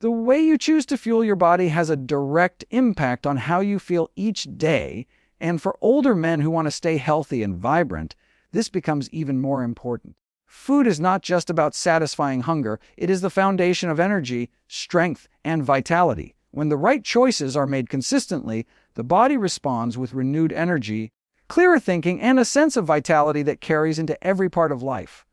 The way you choose to fuel your body has a direct impact on how you feel each day, and for older men who want to stay healthy and vibrant, this becomes even more important. Food is not just about satisfying hunger, it is the foundation of energy, strength, and vitality. When the right choices are made consistently, the body responds with renewed energy, clearer thinking, and a sense of vitality that carries into every part of life.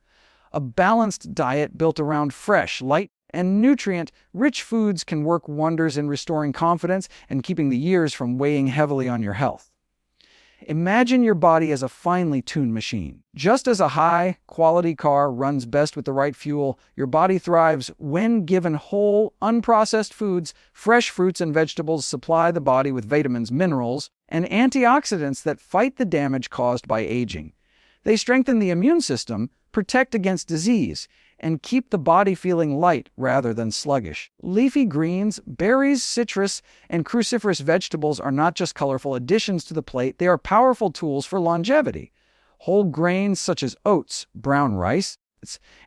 A balanced diet built around fresh, light, and nutrient-rich foods can work wonders in restoring confidence and keeping the years from weighing heavily on your health. Imagine your body as a finely tuned machine. Just as a high-quality car runs best with the right fuel, your body thrives when given whole, unprocessed foods. Fresh fruits and vegetables supply the body with vitamins, minerals, and antioxidants that fight the damage caused by aging. They strengthen the immune system, protect against disease, and keep the body feeling light rather than sluggish. Leafy greens, berries, citrus, and cruciferous vegetables are not just colorful additions to the plate, they are powerful tools for longevity. Whole grains such as oats, brown rice,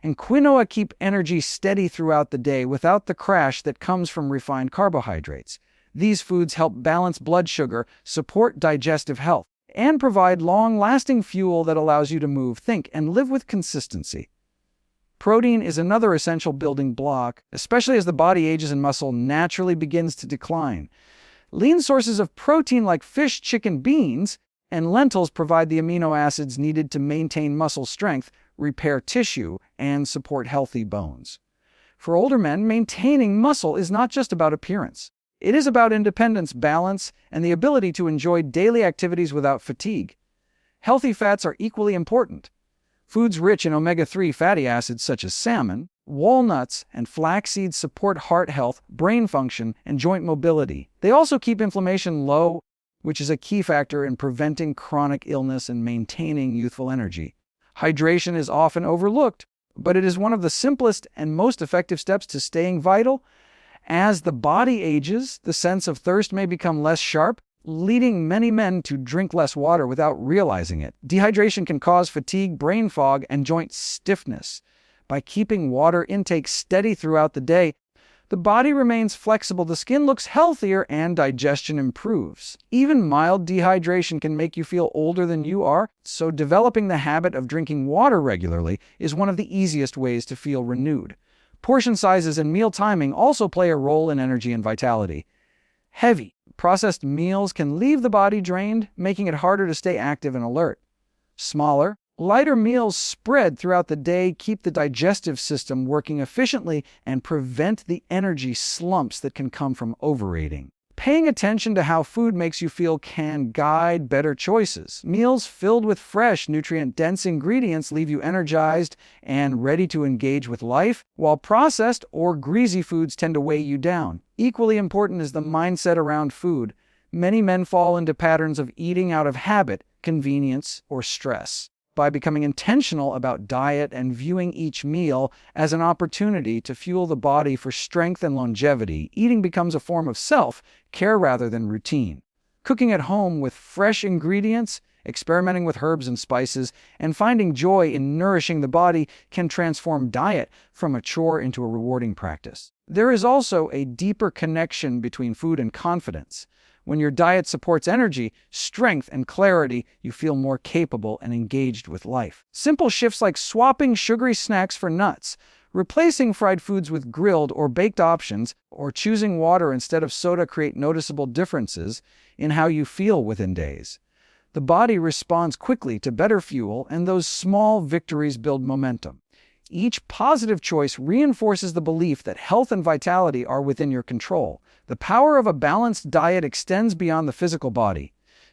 and quinoa keep energy steady throughout the day without the crash that comes from refined carbohydrates. These foods help balance blood sugar, support digestive health, and provide long-lasting fuel that allows you to move, think, and live with consistency. Protein is another essential building block, especially as the body ages and muscle naturally begins to decline. Lean sources of protein like fish, chicken, beans, and lentils provide the amino acids needed to maintain muscle strength, repair tissue, and support healthy bones. For older men, maintaining muscle is not just about appearance. It is about independence, balance, and the ability to enjoy daily activities without fatigue. Healthy fats are equally important. Foods rich in omega-3 fatty acids such as salmon, walnuts, and flax seeds support heart health, brain function, and joint mobility. They also keep inflammation low, which is a key factor in preventing chronic illness and maintaining youthful energy. Hydration is often overlooked, but it is one of the simplest and most effective steps to staying vital. As the body ages, the sense of thirst may become less sharp, leading many men to drink less water without realizing it. Dehydration can cause fatigue, brain fog, and joint stiffness. By keeping water intake steady throughout the day, the body remains flexible, the skin looks healthier, and digestion improves. Even mild dehydration can make you feel older than you are, so developing the habit of drinking water regularly is one of the easiest ways to feel renewed. Portion sizes and meal timing also play a role in energy and vitality. Heavy, processed meals can leave the body drained, making it harder to stay active and alert. Smaller, lighter meals spread throughout the day keep the digestive system working efficiently and prevent the energy slumps that can come from overeating. Paying attention to how food makes you feel can guide better choices. Meals filled with fresh, nutrient-dense ingredients leave you energized and ready to engage with life, while processed or greasy foods tend to weigh you down. Equally important is the mindset around food. Many men fall into patterns of eating out of habit, convenience, or stress. By becoming intentional about diet and viewing each meal as an opportunity to fuel the body for strength and longevity, eating becomes a form of self-care rather than routine. Cooking at home with fresh ingredients, experimenting with herbs and spices, and finding joy in nourishing the body can transform diet from a chore into a rewarding practice. There is also a deeper connection between food and confidence. When your diet supports energy, strength, and clarity, you feel more capable and engaged with life. Simple shifts like swapping sugary snacks for nuts, replacing fried foods with grilled or baked options, or choosing water instead of soda create noticeable differences in how you feel within days. The body responds quickly to better fuel, and those small victories build momentum. Each positive choice reinforces the belief that health and vitality are within your control. The power of a balanced diet extends beyond the physical body.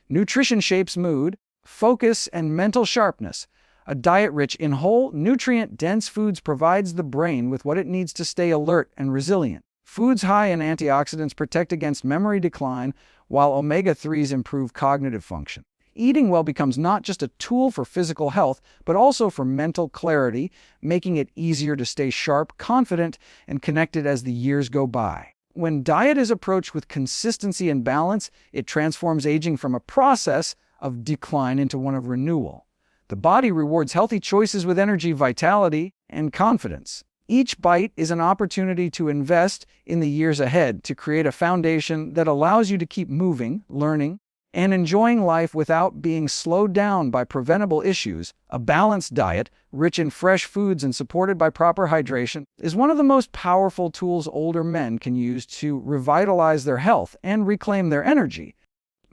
Nutrition shapes mood, focus, and mental sharpness. A diet rich in whole, nutrient-dense foods provides the brain with what it needs to stay alert and resilient. Foods high in antioxidants protect against memory decline, while omega-3s improve cognitive function. Eating well becomes not just a tool for physical health, but also for mental clarity, making it easier to stay sharp, confident, and connected as the years go by. When diet is approached with consistency and balance, it transforms aging from a process of decline into one of renewal. The body rewards healthy choices with energy, vitality, and confidence. Each bite is an opportunity to invest in the years ahead to create a foundation that allows you to keep moving, learning, and enjoying life without being slowed down by preventable issues. A balanced diet, rich in fresh foods and supported by proper hydration, is one of the most powerful tools older men can use to revitalize their health and reclaim their energy.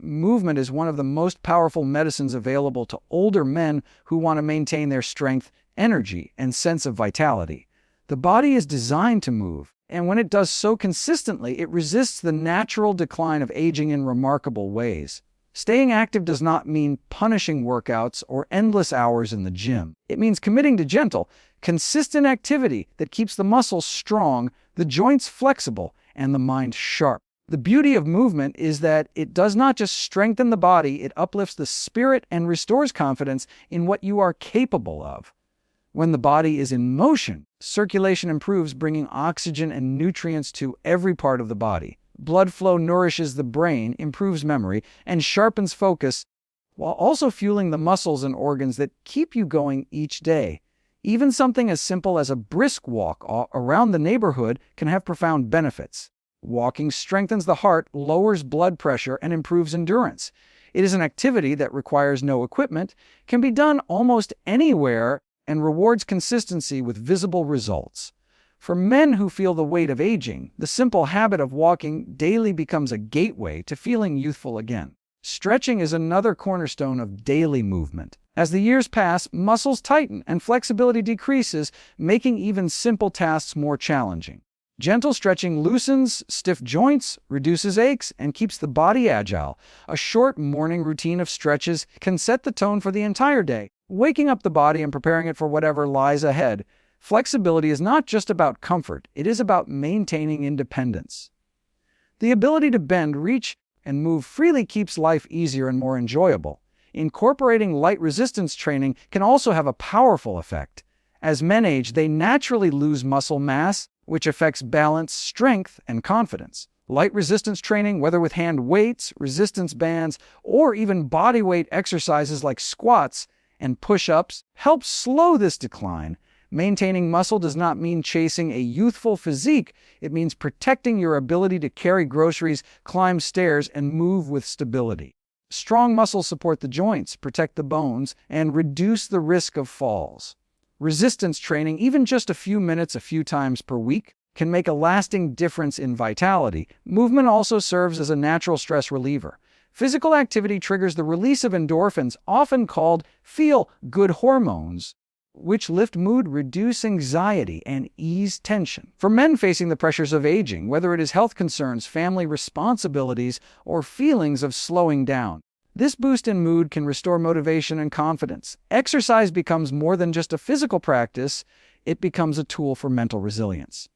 Movement is one of the most powerful medicines available to older men who want to maintain their strength, energy, and sense of vitality. The body is designed to move, and when it does so consistently, it resists the natural decline of aging in remarkable ways. Staying active does not mean punishing workouts or endless hours in the gym. It means committing to gentle, consistent activity that keeps the muscles strong, the joints flexible, and the mind sharp. The beauty of movement is that it does not just strengthen the body, it uplifts the spirit and restores confidence in what you are capable of. When the body is in motion, circulation improves, bringing oxygen and nutrients to every part of the body. Blood flow nourishes the brain, improves memory, and sharpens focus, while also fueling the muscles and organs that keep you going each day. Even something as simple as a brisk walk around the neighborhood can have profound benefits. Walking strengthens the heart, lowers blood pressure, and improves endurance. It is an activity that requires no equipment, can be done almost anywhere, and rewards consistency with visible results. For men who feel the weight of aging, the simple habit of walking daily becomes a gateway to feeling youthful again. Stretching is another cornerstone of daily movement. As the years pass, muscles tighten and flexibility decreases, making even simple tasks more challenging. Gentle stretching loosens stiff joints, reduces aches, and keeps the body agile. A short morning routine of stretches can set the tone for the entire day, waking up the body and preparing it for whatever lies ahead. Flexibility is not just about comfort, it is about maintaining independence. The ability to bend, reach, and move freely keeps life easier and more enjoyable. Incorporating light resistance training can also have a powerful effect. As men age, they naturally lose muscle mass, which affects balance, strength, and confidence. Light resistance training, whether with hand weights, resistance bands, or even body weight exercises like squats and push-ups, helps slow this decline. Maintaining muscle does not mean chasing a youthful physique. It means protecting your ability to carry groceries, climb stairs, and move with stability. Strong muscles support the joints, protect the bones, and reduce the risk of falls. Resistance training, even just a few minutes a few times per week, can make a lasting difference in vitality. Movement also serves as a natural stress reliever. Physical activity triggers the release of endorphins, often called feel-good hormones, which lift mood, reduce anxiety, and ease tension. For men facing the pressures of aging, whether it is health concerns, family responsibilities, or feelings of slowing down, this boost in mood can restore motivation and confidence. Exercise becomes more than just a physical practice, it becomes a tool for mental resilience.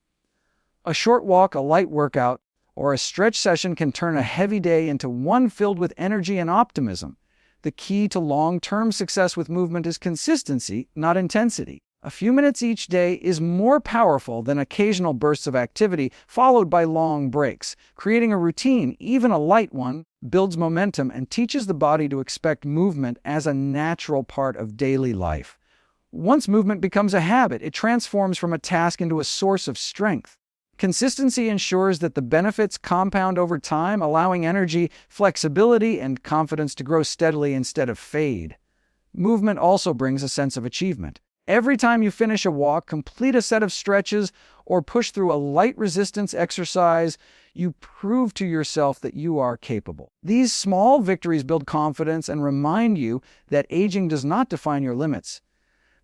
A short walk, a light workout, or a stretch session can turn a heavy day into one filled with energy and optimism. The key to long-term success with movement is consistency, not intensity. A few minutes each day is more powerful than occasional bursts of activity followed by long breaks. Creating a routine, even a light one, builds momentum and teaches the body to expect movement as a natural part of daily life. Once movement becomes a habit, it transforms from a task into a source of strength. Consistency ensures that the benefits compound over time, allowing energy, flexibility, and confidence to grow steadily instead of fade. Movement also brings a sense of achievement. Every time you finish a walk, complete a set of stretches, or push through a light resistance exercise, you prove to yourself that you are capable. These small victories build confidence and remind you that aging does not define your limits.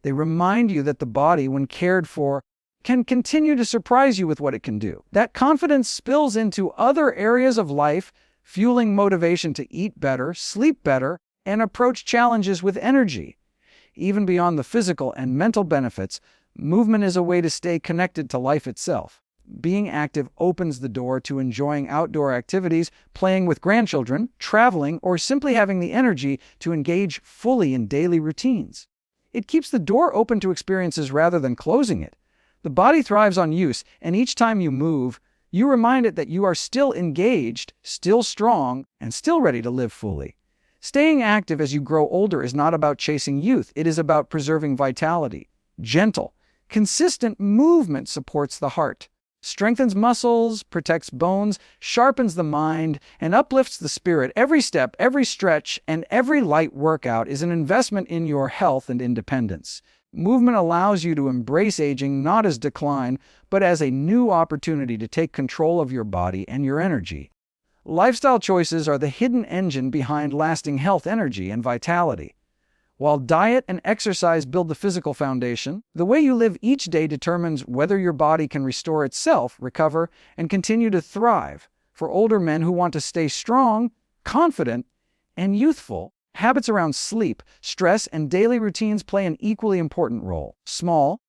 They remind you that the body, when cared for, can continue to surprise you with what it can do. That confidence spills into other areas of life, fueling motivation to eat better, sleep better, and approach challenges with energy. Even beyond the physical and mental benefits, movement is a way to stay connected to life itself. Being active opens the door to enjoying outdoor activities, playing with grandchildren, traveling, or simply having the energy to engage fully in daily routines. It keeps the door open to experiences rather than closing it. The body thrives on use, and each time you move, you remind it that you are still engaged, still strong, and still ready to live fully. Staying active as you grow older is not about chasing youth, it is about preserving vitality. Gentle, Consistent movement supports the heart, strengthens muscles, protects bones, sharpens the mind, and uplifts the spirit. Every step, every stretch, and every light workout is an investment in your health and independence. Movement allows you to embrace aging not as decline, but as a new opportunity to take control of your body and your energy. Lifestyle choices are the hidden engine behind lasting health, energy, and vitality. While diet and exercise build the physical foundation, the way you live each day determines whether your body can restore itself, recover, and continue to thrive. For older men who want to stay strong, confident, and youthful, habits around sleep, stress, and daily routines play an equally important role. Small,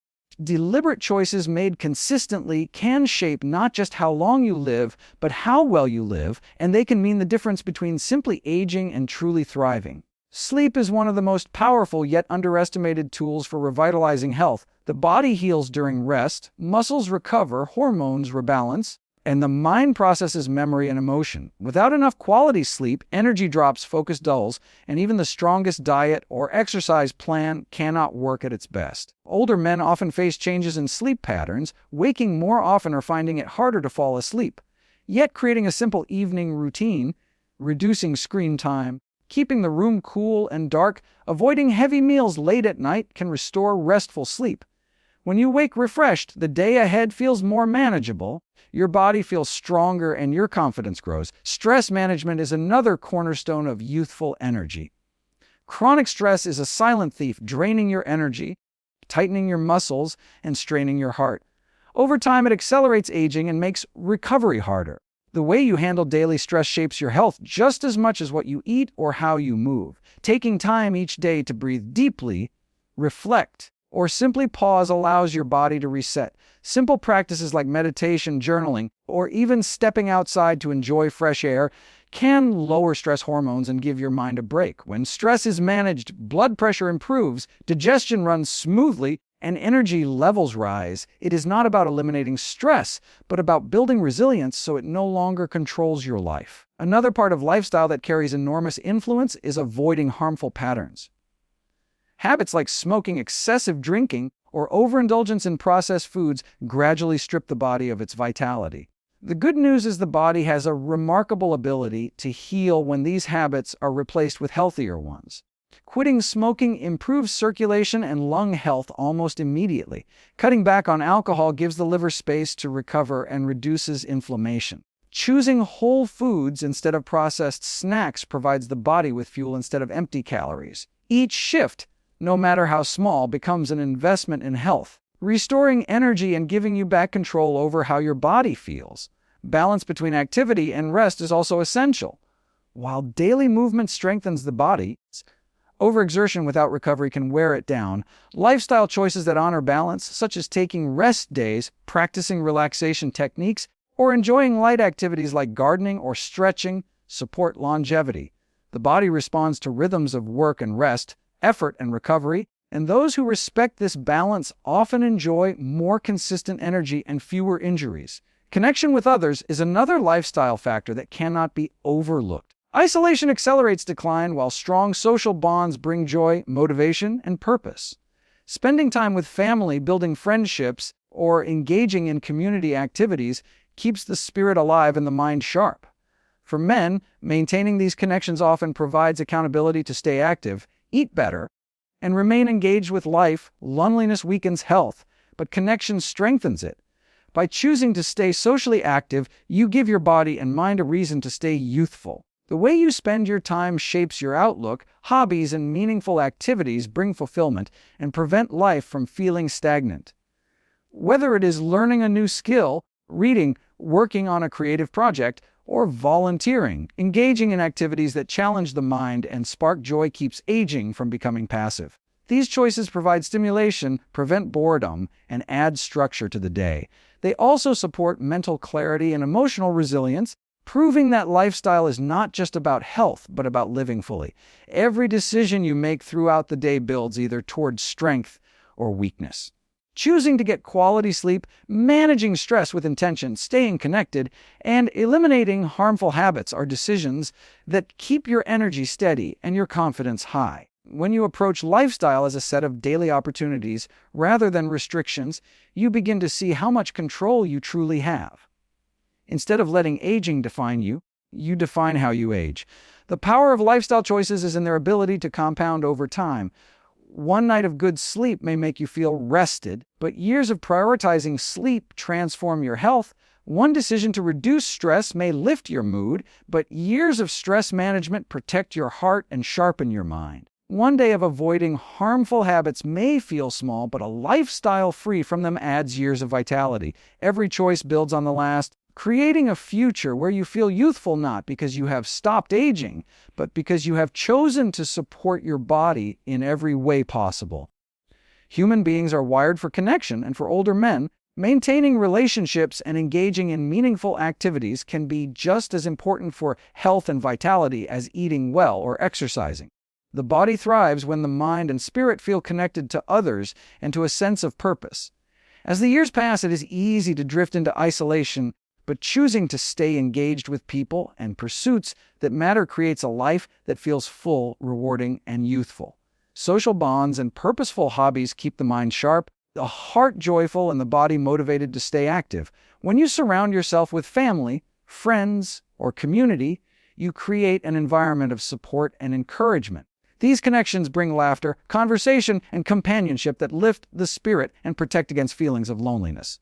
deliberate choices made consistently can shape not just how long you live, but how well you live, and they can mean the difference between simply aging and truly thriving. Sleep is one of the most powerful yet underestimated tools for revitalizing health. The body heals during rest, muscles recover, hormones rebalance, and the mind processes memory and emotion. Without enough quality sleep, energy drops, focus dulls, and even the strongest diet or exercise plan cannot work at its best. Older men often face changes in sleep patterns, waking more often or finding it harder to fall asleep. Yet creating a simple evening routine, reducing screen time, keeping the room cool and dark, avoiding heavy meals late at night can restore restful sleep. When you wake refreshed, the day ahead feels more manageable, your body feels stronger, and your confidence grows. Stress management is another cornerstone of youthful energy. Chronic stress is a silent thief, draining your energy, tightening your muscles, and straining your heart. Over time, it accelerates aging and makes recovery harder. The way you handle daily stress shapes your health just as much as what you eat or how you move. Taking time each day to breathe deeply, reflect, or simply pause allows your body to reset. Simple practices like meditation, journaling, or even stepping outside to enjoy fresh air can lower stress hormones and give your mind a break. When stress is managed, blood pressure improves, digestion runs smoothly, and energy levels rise. It is not about eliminating stress, but about building resilience so it no longer controls your life. Another part of lifestyle that carries enormous influence is avoiding harmful patterns. Habits like smoking, excessive drinking, or overindulgence in processed foods gradually strip the body of its vitality. The good news is the body has a remarkable ability to heal when these habits are replaced with healthier ones. Quitting smoking improves circulation and lung health almost immediately. Cutting back on alcohol gives the liver space to recover and reduces inflammation. Choosing whole foods instead of processed snacks provides the body with fuel instead of empty calories. Each shift, no matter how small, becomes an investment in health, restoring energy and giving you back control over how your body feels. Balance between activity and rest is also essential. While daily movement strengthens the body, overexertion without recovery can wear it down. Lifestyle choices that honor balance, such as taking rest days, practicing relaxation techniques, or enjoying light activities like gardening or stretching, support longevity. The body responds to rhythms of work and rest, effort and recovery, and those who respect this balance often enjoy more consistent energy and fewer injuries. Connection with others is another lifestyle factor that cannot be overlooked. Isolation accelerates decline, while strong social bonds bring joy, motivation, and purpose. Spending time with family, building friendships, or engaging in community activities keeps the spirit alive and the mind sharp. For men, maintaining these connections often provides accountability to stay active, eat better, and remain engaged with life. Loneliness weakens health, but connection strengthens it. By choosing to stay socially active, you give your body and mind a reason to stay youthful. The way you spend your time shapes your outlook. Hobbies and meaningful activities bring fulfillment and prevent life from feeling stagnant. Whether it is learning a new skill, reading, working on a creative project, or volunteering, engaging in activities that challenge the mind and spark joy keeps aging from becoming passive. These choices provide stimulation, prevent boredom, and add structure to the day. They also support mental clarity and emotional resilience, proving that lifestyle is not just about health, but about living fully. Every decision you make throughout the day builds either towards strength or weakness. Choosing to get quality sleep, managing stress with intention, staying connected, and eliminating harmful habits are decisions that keep your energy steady and your confidence high. When you approach lifestyle as a set of daily opportunities rather than restrictions, you begin to see how much control you truly have. Instead of letting aging define you, you define how you age. The power of lifestyle choices is in their ability to compound over time. One night of good sleep may make you feel rested, but years of prioritizing sleep transform your health. One decision to reduce stress may lift your mood, but years of stress management protect your heart and sharpen your mind. One day of avoiding harmful habits may feel small, but a lifestyle free from them adds years of vitality. Every choice builds on the last, creating a future where you feel youthful not because you have stopped aging, but because you have chosen to support your body in every way possible. Human beings are wired for connection, and for older men, maintaining relationships and engaging in meaningful activities can be just as important for health and vitality as eating well or exercising. The body thrives when the mind and spirit feel connected to others and to a sense of purpose. As the years pass, it is easy to drift into isolation, but choosing to stay engaged with people and pursuits that matter creates a life that feels full, rewarding, and youthful. Social bonds and purposeful hobbies keep the mind sharp, the heart joyful, and the body motivated to stay active. When you surround yourself with family, friends, or community, you create an environment of support and encouragement. These connections bring laughter, conversation, and companionship that lift the spirit and protect against feelings of loneliness.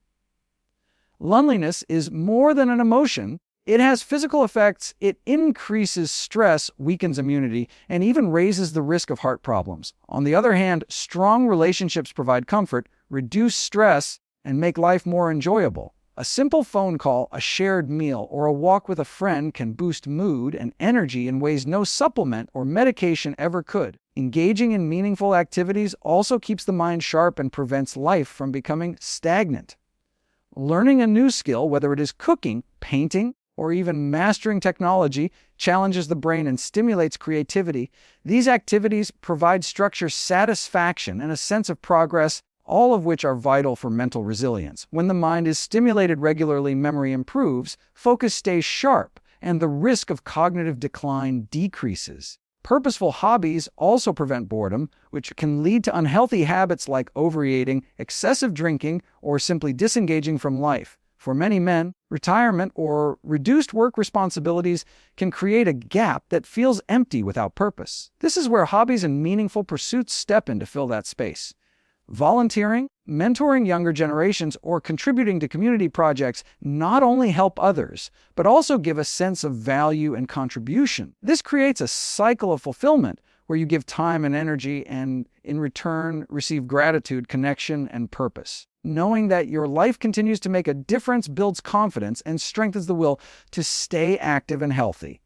Loneliness is more than an emotion. It has physical effects. It increases stress, weakens immunity, and even raises the risk of heart problems. On the other hand, strong relationships provide comfort, reduce stress, and make life more enjoyable. A simple phone call, a shared meal, or a walk with a friend can boost mood and energy in ways no supplement or medication ever could. Engaging in meaningful activities also keeps the mind sharp and prevents life from becoming stagnant. Learning a new skill, whether it is cooking, painting, or even mastering technology, challenges the brain and stimulates creativity. These activities provide structure, satisfaction, and a sense of progress, all of which are vital for mental resilience. When the mind is stimulated regularly, memory improves, focus stays sharp, and the risk of cognitive decline decreases. Purposeful hobbies also prevent boredom, which can lead to unhealthy habits like overeating, excessive drinking, or simply disengaging from life. For many men, retirement or reduced work responsibilities can create a gap that feels empty without purpose. This is where hobbies and meaningful pursuits step in to fill that space. Volunteering, mentoring younger generations, or contributing to community projects not only help others, but also give a sense of value and contribution. This creates a cycle of fulfillment where you give time and energy and, in return, receive gratitude, connection, and purpose. Knowing that your life continues to make a difference builds confidence and strengthens the will to stay active and healthy.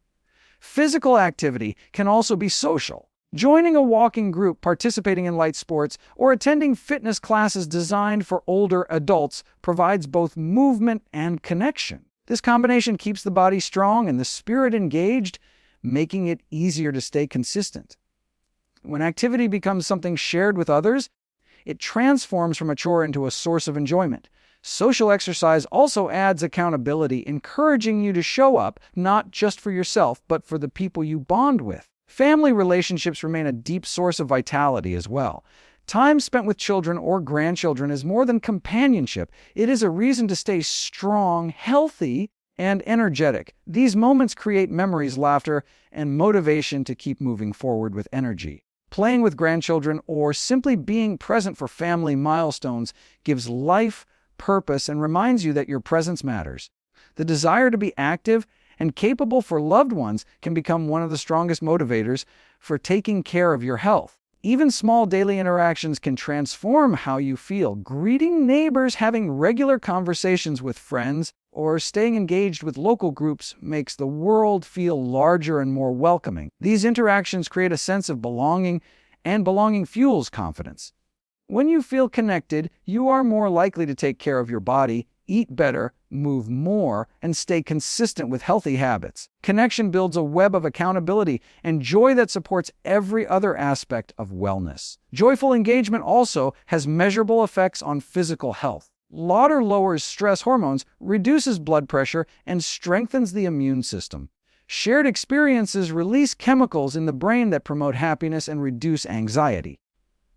Physical activity can also be social. Joining a walking group, participating in light sports, or attending fitness classes designed for older adults provides both movement and connection. This combination keeps the body strong and the spirit engaged, making it easier to stay consistent. When activity becomes something shared with others, it transforms from a chore into a source of enjoyment. Social exercise also adds accountability, encouraging you to show up not just for yourself, but for the people you bond with. Family relationships remain a deep source of vitality as well. Time spent with children or grandchildren is more than companionship. It is a reason to stay strong, healthy, and energetic. These moments create memories, laughter, and motivation to keep moving forward with energy. Playing with grandchildren or simply being present for family milestones gives life purpose and reminds you that your presence matters. The desire to be active and capable for loved ones can become one of the strongest motivators for taking care of your health. Even small daily interactions can transform how you feel. Greeting neighbors, having regular conversations with friends, or staying engaged with local groups makes the world feel larger and more welcoming. These interactions create a sense of belonging, and belonging fuels confidence. When you feel connected, you are more likely to take care of your body, eat better, move more, and stay consistent with healthy habits. Connection builds a web of accountability and joy that supports every other aspect of wellness. Joyful engagement also has measurable effects on physical health. Laughter lowers stress hormones, reduces blood pressure, and strengthens the immune system. Shared experiences release chemicals in the brain that promote happiness and reduce anxiety.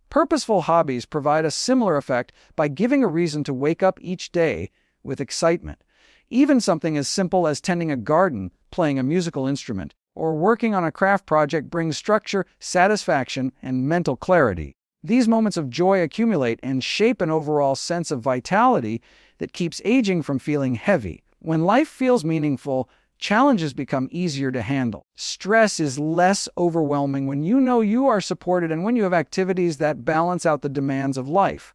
Purposeful hobbies provide a similar effect by giving a reason to wake up each day with excitement. Even something as simple as tending a garden, playing a musical instrument, or working on a craft project brings structure, satisfaction, and mental clarity. These moments of joy accumulate and shape an overall sense of vitality that keeps aging from feeling heavy. When life feels meaningful, challenges become easier to handle. Stress is less overwhelming when you know you are supported and when you have activities that balance out the demands of life.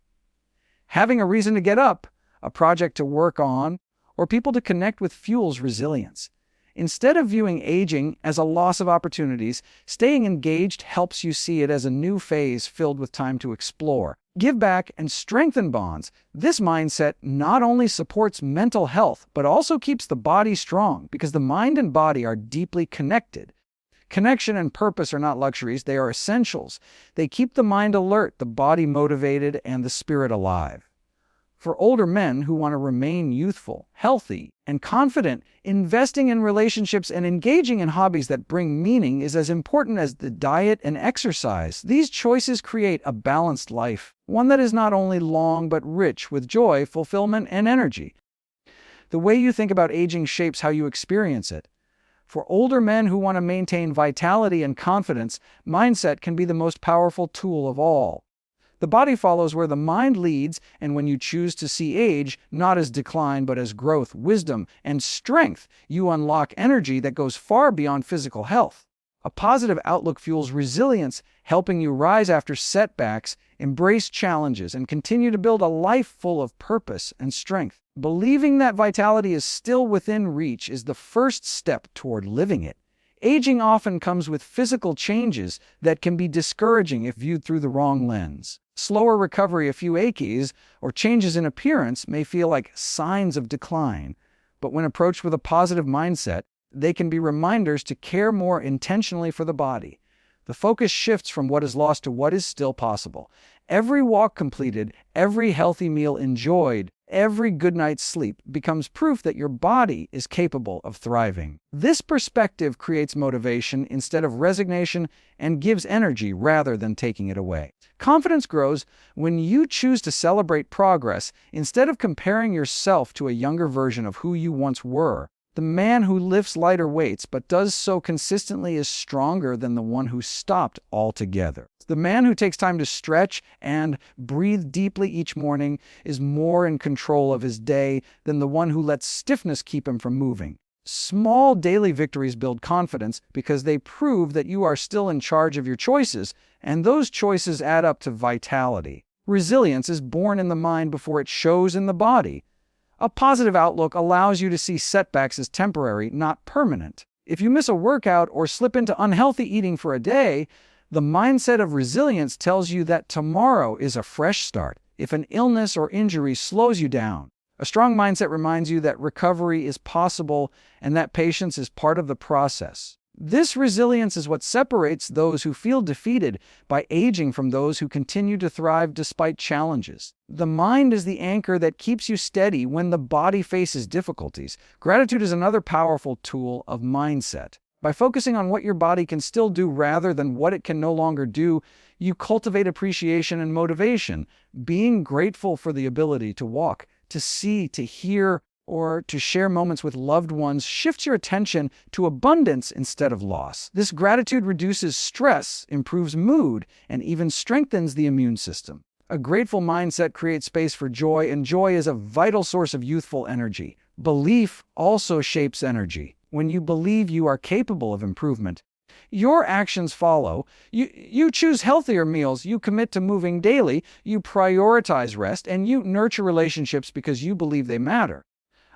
Having a reason to get up, a project to work on, or people to connect with fuels resilience. Instead of viewing aging as a loss of opportunities, staying engaged helps you see it as a new phase filled with time to explore, give back, and strengthen bonds. This mindset not only supports mental health, but also keeps the body strong because the mind and body are deeply connected. Connection and purpose are not luxuries, they are essentials. They keep the mind alert, the body motivated, and the spirit alive. For older men who want to remain youthful, healthy, and confident, investing in relationships and engaging in hobbies that bring meaning is as important as the diet and exercise. These choices create a balanced life, one that is not only long but rich with joy, fulfillment, and energy. The way you think about aging shapes how you experience it. For older men who want to maintain vitality and confidence, mindset can be the most powerful tool of all. The body follows where the mind leads, and when you choose to see age not as decline but as growth, wisdom, and strength, you unlock energy that goes far beyond physical health. A positive outlook fuels resilience, helping you rise after setbacks, embrace challenges, and continue to build a life full of purpose and strength. Believing that vitality is still within reach is the first step toward living it. Aging often comes with physical changes that can be discouraging if viewed through the wrong lens. Slower recovery, a few aches, or changes in appearance may feel like signs of decline, but when approached with a positive mindset, they can be reminders to care more intentionally for the body. The focus shifts from what is lost to what is still possible. Every walk completed, every healthy meal enjoyed, every good night's sleep becomes proof that your body is capable of thriving. This perspective creates motivation instead of resignation and gives energy rather than taking it away. Confidence grows when you choose to celebrate progress instead of comparing yourself to a younger version of who you once were. The man who lifts lighter weights but does so consistently is stronger than the one who stopped altogether. The man who takes time to stretch and breathe deeply each morning is more in control of his day than the one who lets stiffness keep him from moving. Small daily victories build confidence because they prove that you are still in charge of your choices, and those choices add up to vitality. Resilience is born in the mind before it shows in the body. A positive outlook allows you to see setbacks as temporary, not permanent. If you miss a workout or slip into unhealthy eating for a day, the mindset of resilience tells you that tomorrow is a fresh start. If an illness or injury slows you down, a strong mindset reminds you that recovery is possible and that patience is part of the process. This resilience is what separates those who feel defeated by aging from those who continue to thrive despite challenges. The mind is the anchor that keeps you steady when the body faces difficulties. Gratitude is another powerful tool of mindset. By focusing on what your body can still do rather than what it can no longer do, you cultivate appreciation and motivation. Being grateful for the ability to walk, to see, to hear, or to share moments with loved ones shifts your attention to abundance instead of loss. This gratitude reduces stress, improves mood, and even strengthens the immune system. A grateful mindset creates space for joy, and joy is a vital source of youthful energy. Belief also shapes energy. When you believe you are capable of improvement, your actions follow. You choose healthier meals, you commit to moving daily, you prioritize rest, and you nurture relationships because you believe they matter.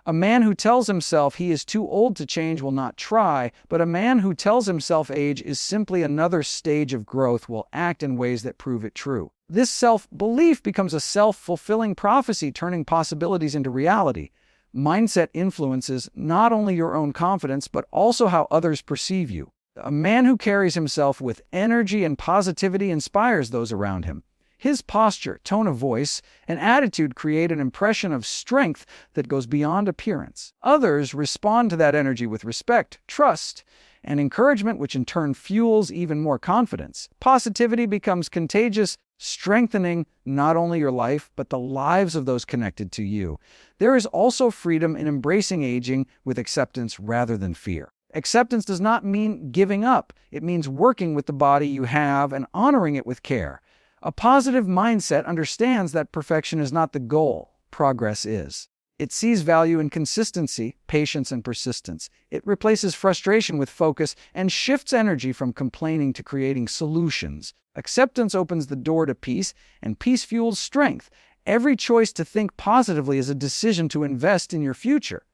A man who tells himself he is too old to change will not try, but a man who tells himself age is simply another stage of growth will act in ways that prove it true. This self-belief becomes a self-fulfilling prophecy, turning possibilities into reality. Mindset influences not only your own confidence, but also how others perceive you. A man who carries himself with energy and positivity inspires those around him. His posture, tone of voice, and attitude create an impression of strength that goes beyond appearance. Others respond to that energy with respect, trust, and encouragement, which in turn fuels even more confidence. Positivity becomes contagious, strengthening not only your life, but the lives of those connected to you. There is also freedom in embracing aging with acceptance rather than fear. Acceptance does not mean giving up. It means working with the body you have and honoring it with care. A positive mindset understands that perfection is not the goal, progress is. It sees value in consistency, patience, and persistence. It replaces frustration with focus and shifts energy from complaining to creating solutions. Acceptance opens the door to peace, and peace fuels strength. Every choice to think positively is a decision to invest in your future.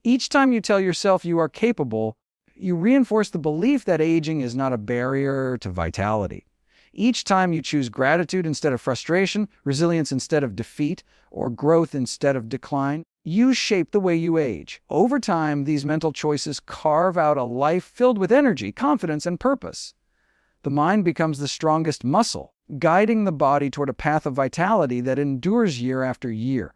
Each time you tell yourself you are capable, you reinforce the belief that aging is not a barrier to vitality. Each time you choose gratitude instead of frustration, resilience instead of defeat, or growth instead of decline, you shape the way you age. Over time, these mental choices carve out a life filled with energy, confidence, and purpose. The mind becomes the strongest muscle, guiding the body toward a path of vitality that endures year after year.